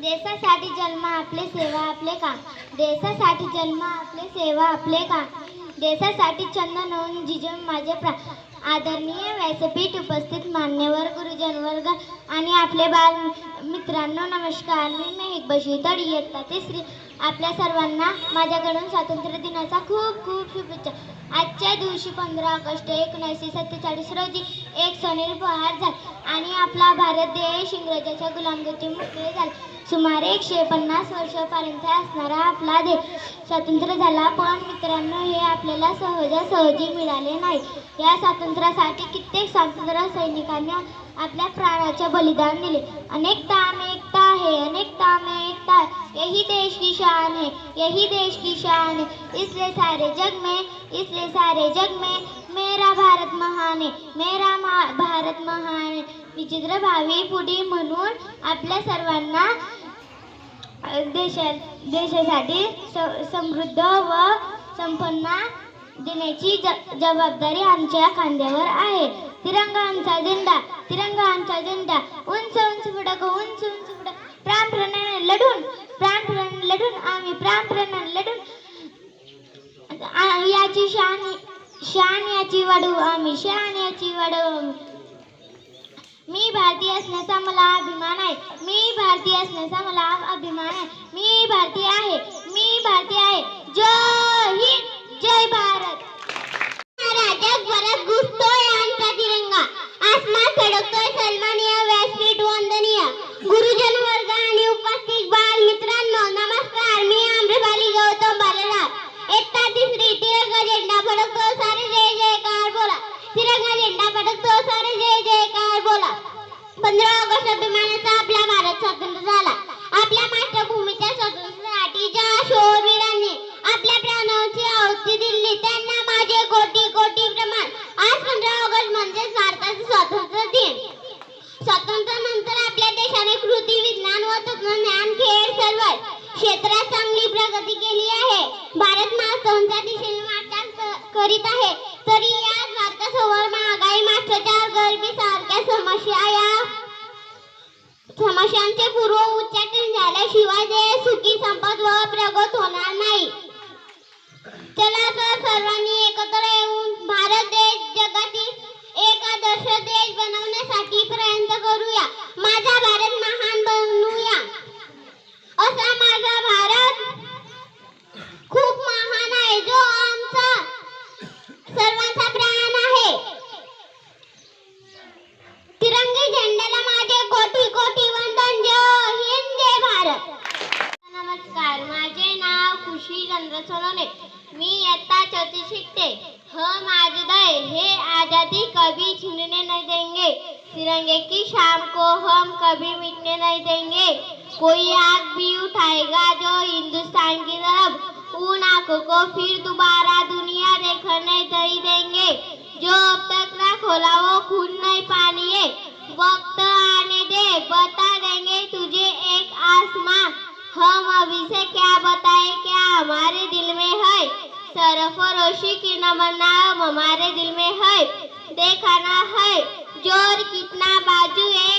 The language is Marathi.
देशासाठी जन्म आपले सेवा आपले काम. देशासाठी जन्म आपले सेवा आपले काम. देशासाठी चंदन होऊन झिजून माझे प्राण. आदरणीय व्यासपीठ उपस्थित मान्यवर गुरुजन वर्ग आणि आपले बाल मित्रांनो, नमस्कार. मी मेहक बशीर तड, इयत्ता तिसरी. आपल्या सर्वांना माझ्याकडून स्वातंत्र्य दिनाचा खूप खूप शुभेच्छा. आजच्या दिवशी 15 ऑगस्ट 1947 रोजी एक सोनेरी पहार झाला आणि आपला भारत देश इंग्रजाच्या गुलामगिरीतून मुक्त झाला. सुमारे 150 वर्षापर्यंत असणारा आपला देश स्वतंत्र झाला. पण मित्रांनो, हे आपल्याला सहजासहजी मिळाले नाही. या स्वातंत्र्यासाठी कित्येक स्वातंत्र्य सैनिकांनी आपल्या प्राणाचे बलिदान दिले. अनेकता में एकता है, अनेकता में एकता है, यही देश की शान है, यही देश की शान है. इसलिए सारे जग में मेरा भारत महान है, मेरा भारत महान है. विचित्र भावी पुढे म्हणून आपल्या सर्वांना देशासाठी समृद्ध व संपन्न देण्याची जबाबदारी आमच्या खांद्यावर आहे. तिरंगा आमचा झेंडा, तिरंगा आमचा झेंडा, उंच उंच फडक, उंच उंच फडक. प्राणपणाने लढून आम्ही प्राणपणाने लढून याची शान याची वाढवू आम्ही, शान याची वाढवू. मी भारतीय असण्याचा मला अभिमान आहे, मी भारतीय असण्याचा मला अभिमान आहे. मी भारतीय आहे, मी भारतीय आहे. जय हिंद, जय भारत. जगभरात घुसतोय आमचा तिरंगा, आसमान फडकतोय सन्माननीय व्यासपीठ वंदनीय गुरुजन वर्ग आणि उपस्थित बाल मित्रांनो, नमस्कार. मी आम्रपाली गौतम बालराव, इयत्ता तिसरी. तिरंगा झेंडा फडकतो सारे जय जयकार बोला, तिरंगा झेंडा फडकतो सारे जय जयकार बोला. 15 ऑगस्ट अभिमानाचा आपला भारत स्वतंत्र झाला. आपल्या मातृभूमीच्या स्वातंत्र्यासाठी ज्या शूरवीरांनी आपल्या प्राणांची आहुती दिली त्यांना माझे कोटी कोटी प्रणाम. आज 15 ऑगस्ट म्हणजे भारताचा स्वातंत्र्य दिन. स्वातंत्र्यानंतर आपल्या देशाने कृषी, विज्ञान व तंत्रज्ञान, खेळ सर्व क्षेत्रात चांगली प्रगती केली आहे. भारत महासत्ताच्या दिशेने वाटचाल करीत आहे. तरी या भारतासमोर महागाई, भ्रष्टाचार, गरिबी सारख्या समस्यांचे पूर्व उच्चाटन झाल्याशिवाय देश सुखी, संपन्न व प्रगत होणार नाही. चला तर सर्वांनी एकत्र येऊन भारत देश जगातील एक आदर्श देश बनवण्यासाठी प्रयत्न करूया. माझा भारत महान बनवूया. असा माझा भारत खूप महान आहे, जो आमचा सर्वांचा प्राण आहे. तिरंगी झेंड्याला माझे कोटी कोटी वंदन. जय हिंद, जय भारत. नमस्कार. माझे नाव खुशी चंद्र सोनवणे. मी इयत्ता 4थी शिकते. हम आजाद है, आजादी कभी छीनने नहीं देंगे. तिरंगे की शान को हम कभी मिटने नहीं देंगे. कोई आग भी उठाएगा जो हिंदुस्तान की तरफ, उन आंखों को फिर दोबारा दुनिया देखने नहीं देंगे. जो अब तक ना खोला वो खून नहीं पानी है. वक्त आने दे, बता देंगे तुझे एक आसमां. हम अभी से क्या बताएं, क्या हमारे दिल में है. सरफरोशी की तमन्ना हमारे दिल में है. देखना है जोर कितना बाजू है,